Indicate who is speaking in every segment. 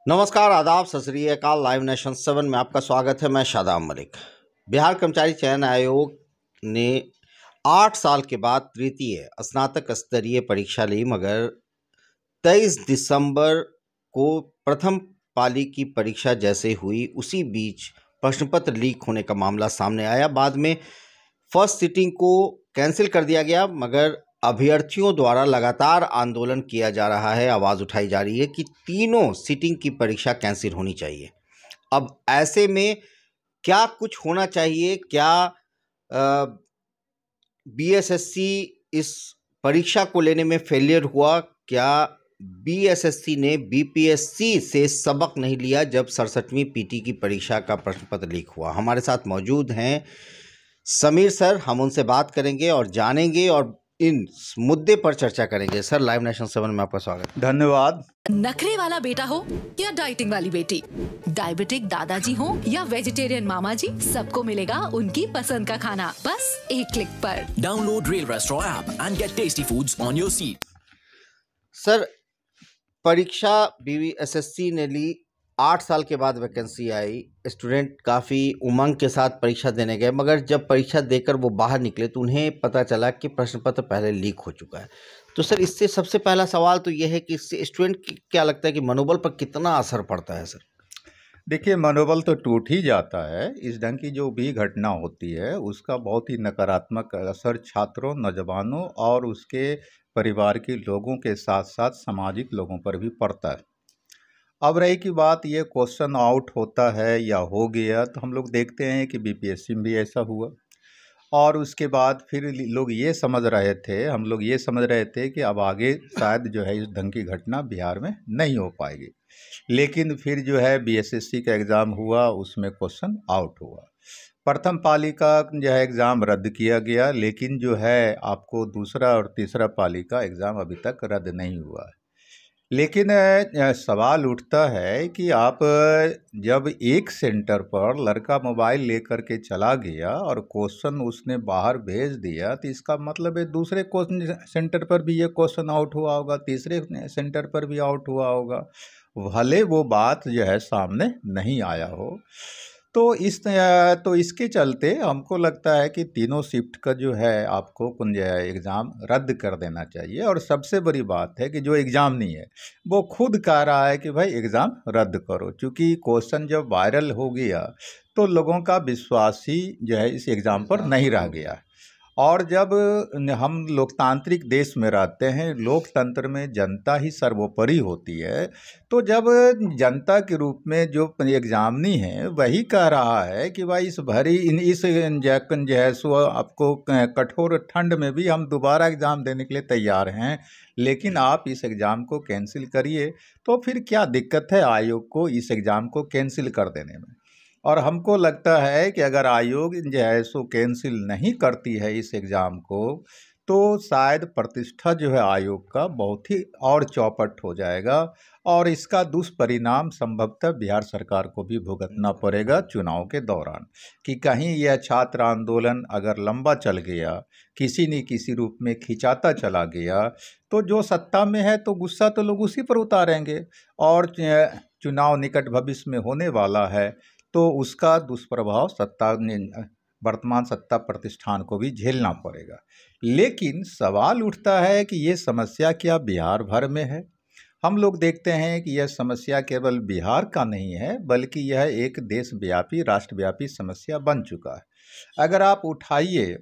Speaker 1: नमस्कार, आदाब, सत श्री अकाल। लाइव नेशन 7 में आपका स्वागत है। मैं शादाब मलिक। बिहार कर्मचारी चयन आयोग ने 8 साल के बाद तृतीय स्नातक स्तरीय परीक्षा ली, मगर 23 दिसंबर को प्रथम पाली की परीक्षा जैसे हुई उसी बीच प्रश्न पत्र लीक होने का मामला सामने आया। बाद में फर्स्ट सिटिंग को कैंसिल कर दिया गया, मगर अभ्यर्थियों द्वारा लगातार आंदोलन किया जा रहा है, आवाज़ उठाई जा रही है कि तीनों सिटिंग की परीक्षा कैंसिल होनी चाहिए। अब ऐसे में क्या कुछ होना चाहिए? क्या बीएसएससी इस परीक्षा को लेने में फेलियर हुआ? क्या बीएसएससी ने बीपीएससी से सबक नहीं लिया जब 67वीं पीटी की परीक्षा का प्रश्न पत्र लीक हुआ? हमारे साथ मौजूद हैं समीर सर। हम उनसे बात करेंगे और जानेंगे और इन मुद्दे पर चर्चा करेंगे। सर, लाइव नेशन 7 में आपका स्वागत है।
Speaker 2: धन्यवाद।
Speaker 3: नखरे वाला बेटा हो या डाइटिंग वाली बेटी, डायबिटिक दादाजी हो या वेजिटेरियन मामा जी, सबको मिलेगा उनकी पसंद का खाना बस एक क्लिक पर।
Speaker 4: Download Rail Restaurant app and get tasty foods on your seat.
Speaker 1: Sir, परीक्षा बीवीएसएससी ने ली, 8 साल के बाद वैकेंसी आई, स्टूडेंट काफ़ी उमंग के साथ परीक्षा देने गए, मगर जब परीक्षा देकर वो बाहर निकले तो उन्हें पता चला कि प्रश्न पत्र पहले लीक हो चुका है। तो सर, इससे सबसे पहला सवाल तो ये है कि इससे स्टूडेंट की क्या लगता है कि मनोबल पर कितना असर पड़ता है? सर
Speaker 2: देखिए, मनोबल तो टूट ही जाता है। इस ढंग की जो भी घटना होती है उसका बहुत ही नकारात्मक असर छात्रों, नौजवानों और उसके परिवार के लोगों के साथ साथ सामाजिक लोगों पर भी पड़ता है। अब रही की बात, ये क्वेश्चन आउट होता है या हो गया, तो हम लोग देखते हैं कि बीपीएससी में भी ऐसा हुआ और उसके बाद फिर लोग ये समझ रहे थे, हम लोग ये समझ रहे थे कि अब आगे शायद जो है इस ढंग की घटना बिहार में नहीं हो पाएगी। लेकिन फिर जो है बीएसएससी का एग्ज़ाम हुआ, उसमें क्वेश्चन आउट हुआ। प्रथम पाली का जो है एग्ज़ाम रद्द किया गया, लेकिन जो है आपको दूसरा और तीसरा पाली का एग्ज़ाम अभी तक रद्द नहीं हुआ है। लेकिन सवाल उठता है कि आप जब एक सेंटर पर लड़का मोबाइल लेकर के चला गया और क्वेश्चन उसने बाहर भेज दिया, तो इसका मतलब है दूसरे क्वेश्चन सेंटर पर भी ये क्वेश्चन आउट हुआ होगा, तीसरे सेंटर पर भी आउट हुआ होगा, भले वो बात जो है सामने नहीं आया हो। तो इसके चलते हमको लगता है कि तीनों शिफ्ट का जो है आपको जो है एग्ज़ाम रद्द कर देना चाहिए। और सबसे बड़ी बात है कि जो एग्ज़ाम नहीं है वो खुद कह रहा है कि भाई एग्ज़ाम रद्द करो, क्योंकि क्वेश्चन जब वायरल हो गया तो लोगों का विश्वास ही जो है इस एग्ज़ाम पर नहीं रह गया। और जब हम लोकतांत्रिक देश में रहते हैं, लोकतंत्र में जनता ही सर्वोपरि होती है, तो जब जनता के रूप में जो एग्जामिनी है वही कह रहा है कि भाई इस जो है सो आपको कठोर ठंड में भी हम दोबारा एग्ज़ाम देने के लिए तैयार हैं, लेकिन आप इस एग्ज़ाम को कैंसिल करिए, तो फिर क्या दिक्कत है आयोग को इस एग्ज़ाम को कैंसिल कर देने में? और हमको लगता है कि अगर आयोग जो है सो कैंसिल नहीं करती है इस एग्ज़ाम को, तो शायद प्रतिष्ठा जो है आयोग का बहुत ही और चौपट हो जाएगा और इसका दुष्परिणाम संभवतः बिहार सरकार को भी भुगतना पड़ेगा चुनाव के दौरान। कि कहीं यह छात्र आंदोलन अगर लंबा चल गया, किसी न किसी रूप में खिंचाता चला गया, तो जो सत्ता में है तो गुस्सा तो लोग उसी पर उतारेंगे और चुनाव निकट भविष्य में होने वाला है, तो उसका दुष्प्रभाव वर्तमान सत्ता प्रतिष्ठान को भी झेलना पड़ेगा। लेकिन सवाल उठता है कि ये समस्या क्या बिहार भर में है? हम लोग देखते हैं कि यह समस्या केवल बिहार का नहीं है, बल्कि यह एक देशव्यापी, राष्ट्रव्यापी समस्या बन चुका है। अगर आप उठाइए,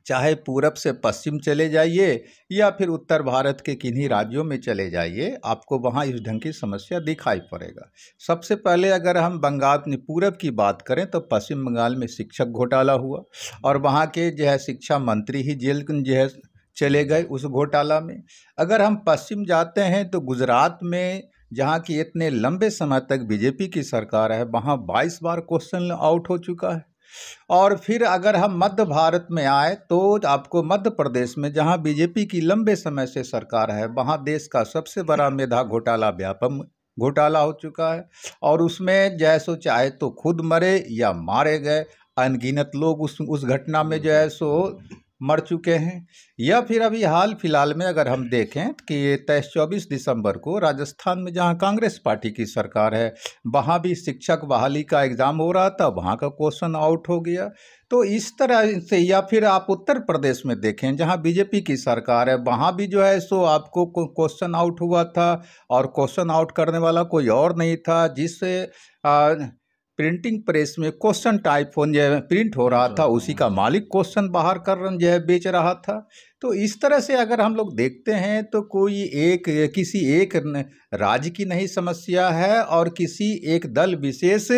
Speaker 2: चाहे पूरब से पश्चिम चले जाइए या फिर उत्तर भारत के किन्हीं राज्यों में चले जाइए, आपको वहाँ इस ढंग की समस्या दिखाई पड़ेगा। सबसे पहले अगर हम बंगाल पूरब की बात करें तो पश्चिम बंगाल में शिक्षक घोटाला हुआ और वहाँ के जो है शिक्षा मंत्री ही जेल जो है चले गए उस घोटाला में। अगर हम पश्चिम जाते हैं तो गुजरात में, जहाँ की इतने लंबे समय तक बीजेपी की सरकार है, वहाँ 22 बार क्वेश्चन आउट हो चुका है। और फिर अगर हम मध्य भारत में आए तो आपको मध्य प्रदेश में, जहां बीजेपी की लंबे समय से सरकार है, वहां देश का सबसे बड़ा मेधा घोटाला व्यापम घोटाला हो चुका है और उसमें जैसो चाहे तो खुद मरे या मारे गए अनगिनत लोग उस घटना में जो है सो मर चुके हैं। या फिर अभी हाल फिलहाल में अगर हम देखें कि 23-24 दिसंबर को राजस्थान में जहां कांग्रेस पार्टी की सरकार है, वहां भी शिक्षक बहाली का एग्ज़ाम हो रहा था, वहां का क्वेश्चन आउट हो गया। तो इस तरह से, या फिर आप उत्तर प्रदेश में देखें जहां बीजेपी की सरकार है, वहां भी जो है सो आपको क्वेश्चन आउट हुआ था, और क्वेश्चन आउट करने वाला कोई और नहीं था, जिससे प्रिंटिंग प्रेस में क्वेश्चन टाइप हो जो है प्रिंट हो रहा था, उसी का मालिक क्वेश्चन बाहर कर जो है बेच रहा था। तो इस तरह से अगर हम लोग देखते हैं तो कोई एक किसी एक राज्य की नहीं समस्या है, और किसी एक दल विशेष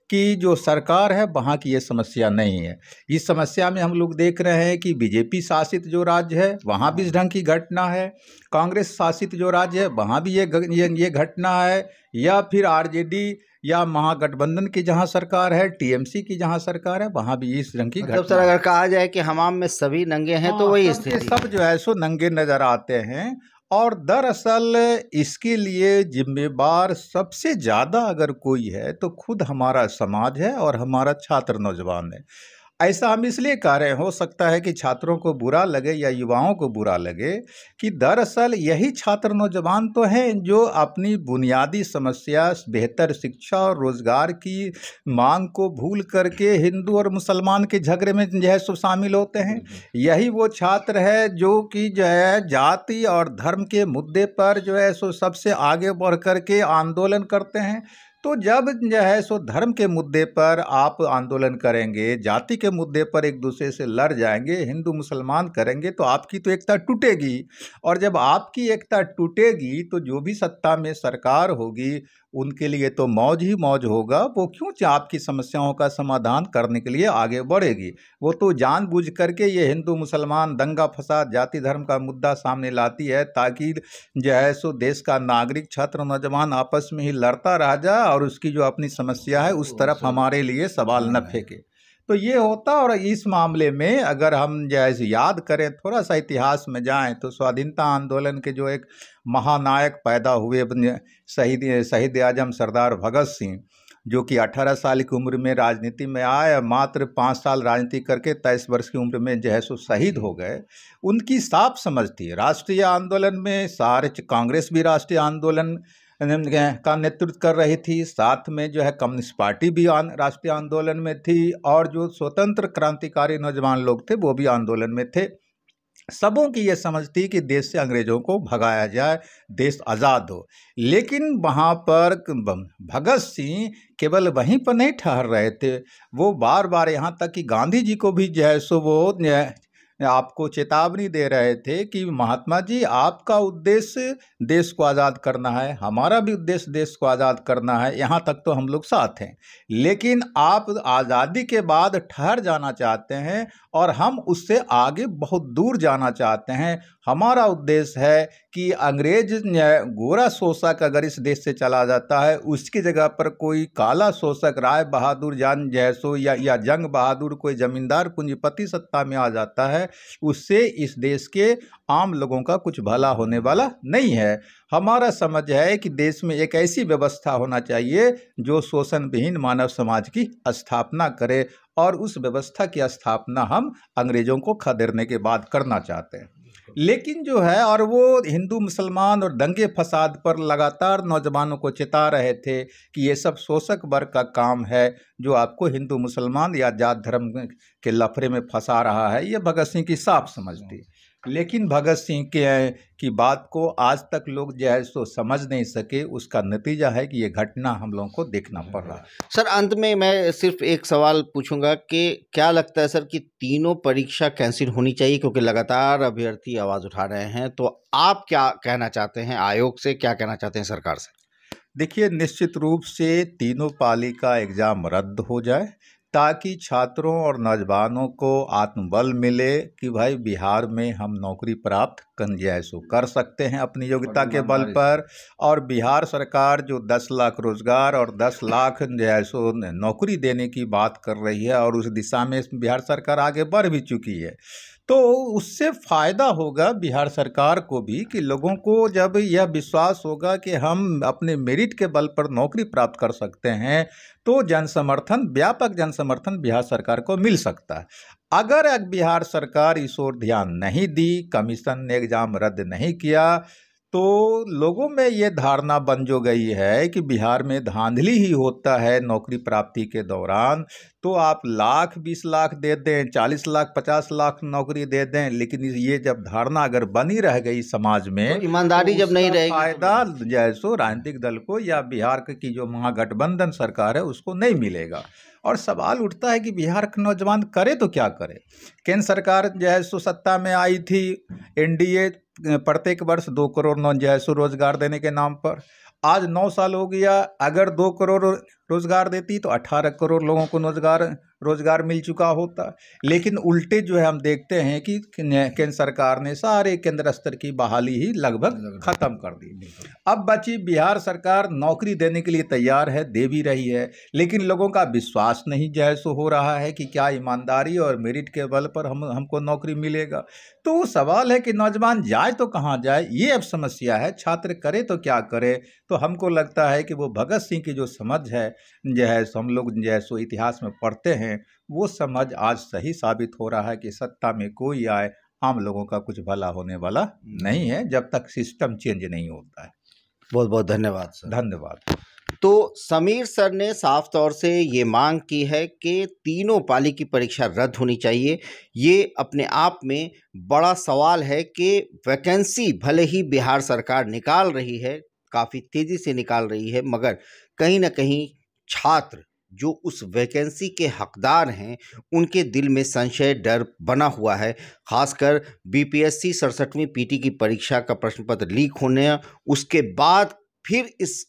Speaker 2: की जो सरकार है वहाँ की ये समस्या नहीं है। इस समस्या में हम लोग देख रहे हैं कि बीजेपी शासित जो राज्य है वहाँ भी इस ढंग की घटना है, कांग्रेस शासित जो राज्य है वहाँ भी ये घटना है, या फिर आरजेडी या महागठबंधन की जहां सरकार है, टीएमसी की जहां सरकार है, वहां भी इस रंग की घटना।
Speaker 1: सर अगर कहा जाए कि हमाम में सभी नंगे हैं तो वही स्थिति,
Speaker 2: सब जो है सो नंगे नजर आते हैं। और दरअसल इसके लिए जिम्मेदार सबसे ज़्यादा अगर कोई है तो खुद हमारा समाज है और हमारा छात्र नौजवान है। ऐसा हम इसलिए कह रहे हैं, हो सकता है कि छात्रों को बुरा लगे या युवाओं को बुरा लगे, कि दरअसल यही छात्र नौजवान तो हैं जो अपनी बुनियादी समस्या बेहतर शिक्षा और रोजगार की मांग को भूल करके हिंदू और मुसलमान के झगड़े में जो है सो शामिल होते हैं। यही वो छात्र है जो कि जो है जाति और धर्म के मुद्दे पर जो है सो सबसे आगे बढ़ करके आंदोलन करते हैं। तो जब जो है सो धर्म के मुद्दे पर आप आंदोलन करेंगे, जाति के मुद्दे पर एक दूसरे से लड़ जाएंगे, हिंदू मुसलमान करेंगे, तो आपकी तो एकता टूटेगी। और जब आपकी एकता टूटेगी तो जो भी सत्ता में सरकार होगी उनके लिए तो मौज ही मौज होगा। वो क्यों आपकी समस्याओं का समाधान करने के लिए आगे बढ़ेगी, वो तो जानबूझ करके ये हिंदू मुसलमान दंगा फसाद जाति धर्म का मुद्दा सामने लाती है, ताकि जो है सो देश का नागरिक छात्र नौजवान आपस में ही लड़ता रह जाए और उसकी जो अपनी समस्या है उस तरफ हमारे लिए सवाल न फेंके। तो ये होता। और इस मामले में अगर हम जैसे याद करें, थोड़ा सा इतिहास में जाएं, तो स्वाधीनता आंदोलन के जो एक महानायक पैदा हुए शहीद आजम सरदार भगत सिंह, जो कि 18 साल की उम्र में राजनीति में आए, मात्र 5 साल राजनीति करके 23 वर्ष की उम्र में जो है सो शहीद हो गए। उनकी साफ समझ थी राष्ट्रीय आंदोलन में, सारे कांग्रेस भी राष्ट्रीय आंदोलन का नेतृत्व कर रही थी, साथ में जो है कम्युनिस्ट पार्टी भी राष्ट्रीय आंदोलन में थी, और जो स्वतंत्र क्रांतिकारी नौजवान लोग थे वो भी आंदोलन में थे। सबों की ये समझ थी कि देश से अंग्रेजों को भगाया जाए, देश आज़ाद हो। लेकिन वहाँ पर भगत सिंह केवल वहीं पर नहीं ठहर रहे थे, वो बार बार यहाँ तक कि गांधी जी को भी जो है सो वो आपको चेतावनी दे रहे थे कि महात्मा जी, आपका उद्देश्य देश को आज़ाद करना है, हमारा भी उद्देश्य देश को आज़ाद करना है, यहाँ तक तो हम लोग साथ हैं, लेकिन आप आज़ादी के बाद ठहर जाना चाहते हैं और हम उससे आगे बहुत दूर जाना चाहते हैं। हमारा उद्देश्य है कि अंग्रेज गोरा शोषक अगर इस देश से चला जाता है, उसकी जगह पर कोई काला शोषक राय बहादुर जान जैसो या जंग बहादुर कोई जमींदार पूंजीपति सत्ता में आ जाता है, उससे इस देश के आम लोगों का कुछ भला होने वाला नहीं है। हमारा समझ है कि देश में एक ऐसी व्यवस्था होना चाहिए जो शोषण विहीन मानव समाज की स्थापना करे, और उस व्यवस्था की स्थापना हम अंग्रेजों को खदेड़ने के बाद करना चाहते हैं। लेकिन जो है, और वो हिंदू मुसलमान और दंगे फसाद पर लगातार नौजवानों को चेता रहे थे कि ये सब शोषक वर्ग का काम है जो आपको हिंदू मुसलमान या जात धर्म के लफड़े में फंसा रहा है। ये भगत सिंह की साफ समझ थी। लेकिन भगत सिंह की बात को आज तक लोग जो है सो समझ नहीं सके, उसका नतीजा है कि ये घटना हम लोगों को देखना पड़ रहा है।
Speaker 1: सर अंत में मैं सिर्फ एक सवाल पूछूंगा कि क्या लगता है सर कि तीनों परीक्षा कैंसिल होनी चाहिए, क्योंकि लगातार अभ्यर्थी आवाज़ उठा रहे हैं, तो आप क्या कहना चाहते हैं आयोग से, क्या कहना चाहते हैं सरकार से?
Speaker 2: देखिए, निश्चित रूप से तीनों पाली का एग्ज़ाम रद्द हो जाए, ताकि छात्रों और नौजवानों को आत्मबल मिले कि भाई बिहार में हम नौकरी प्राप्त कर सकते हैं अपनी योग्यता के बल पर। और बिहार सरकार जो 10 लाख रोजगार और 10 लाख नौकरी देने की बात कर रही है, और उस दिशा में बिहार सरकार आगे बढ़ भी चुकी है। तो उससे फ़ायदा होगा बिहार सरकार को भी कि लोगों को जब यह विश्वास होगा कि हम अपने मेरिट के बल पर नौकरी प्राप्त कर सकते हैं, तो जनसमर्थन, व्यापक जनसमर्थन बिहार सरकार को मिल सकता है। अगर बिहार सरकार इस ओर ध्यान नहीं दी, कमीशन ने एग्ज़ाम रद्द नहीं किया, तो लोगों में ये धारणा बन जो गई है कि बिहार में धांधली ही होता है नौकरी प्राप्ति के दौरान। तो आप लाख 20 लाख दे दें, 40 लाख 50 लाख नौकरी दे दें, लेकिन ये जब धारणा अगर बनी रह गई समाज में,
Speaker 1: तो ईमानदारी
Speaker 2: तो
Speaker 1: जब नहीं
Speaker 2: उसका
Speaker 1: रहेगी
Speaker 2: फायदा जैसो राजनीतिक दल को या बिहार की जो महागठबंधन सरकार है उसको नहीं मिलेगा। और सवाल उठता है कि बिहार के नौजवान करे तो क्या करे। केंद्र सरकार जो है सो सत्ता में आई थी, एनडीए प्रत्येक वर्ष 2 करोड़ जो है सो रोजगार देने के नाम पर, आज 9 साल हो गया, अगर 2 करोड़ रोजगार देती तो 18 करोड़ लोगों को रोजगार मिल चुका होता। लेकिन उल्टे जो है हम देखते हैं कि केंद्र सरकार ने सारे केंद्र स्तर की बहाली ही लगभग खत्म कर दी। अब बची बिहार सरकार, नौकरी देने के लिए तैयार है, दे भी रही है, लेकिन लोगों का विश्वास नहीं जो है सो हो रहा है कि क्या ईमानदारी और मेरिट के बल पर हमको नौकरी मिलेगा। तो सवाल है कि नौजवान जाए तो कहाँ जाए, ये अब समस्या है। छात्र करे तो क्या करे। तो हमको लगता है कि वो भगत सिंह की जो समझ है जो है सो हम लोग जो है सो इतिहास में पढ़ते हैं, वो समझ आज सही साबित हो रहा है कि सत्ता में कोई आए, आम लोगों का कुछ भला होने वाला नहीं है जब तक सिस्टम चेंज नहीं होता है।
Speaker 1: बहुत बहुत धन्यवाद सर।
Speaker 2: धन्यवाद।
Speaker 1: तो समीर सर ने साफ तौर से ये मांग की है कि तीनों पाली की परीक्षा रद्द होनी चाहिए। ये अपने आप में बड़ा सवाल है कि वैकेंसी भले ही बिहार सरकार निकाल रही है, काफ़ी तेज़ी से निकाल रही है, मगर कहीं ना कहीं छात्र जो उस वैकेंसी के हकदार हैं उनके दिल में संशय, डर बना हुआ है। खासकर बीपीएससी 67वीं पीटी की परीक्षा का प्रश्न पत्र लीक होने, उसके बाद फिर इस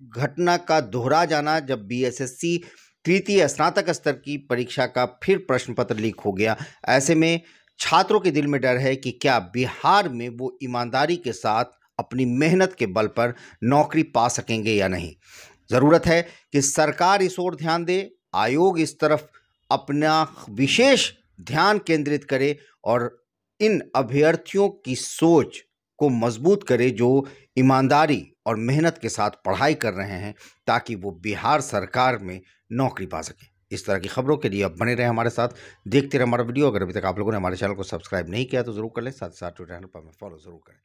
Speaker 1: घटना का दोहरा जाना जब बीएसएससी तृतीय स्नातक स्तर की परीक्षा का फिर प्रश्न पत्र लीक हो गया। ऐसे में छात्रों के दिल में डर है कि क्या बिहार में वो ईमानदारी के साथ अपनी मेहनत के बल पर नौकरी पा सकेंगे या नहीं। ज़रूरत है कि सरकार इस ओर ध्यान दे, आयोग इस तरफ अपना विशेष ध्यान केंद्रित करे और इन अभ्यर्थियों की सोच को मजबूत करे जो ईमानदारी और मेहनत के साथ पढ़ाई कर रहे हैं, ताकि वो बिहार सरकार में नौकरी पा सके। इस तरह की खबरों के लिए आप बने रहें हमारे साथ, देखते रहे हमारा वीडियो। अगर अभी तक आप लोगों ने हमारे चैनल को सब्सक्राइब नहीं किया तो ज़रूर कर लें, साथ ही साथ ट्विटर हैंडल पर हमें फॉलो ज़रूर करें।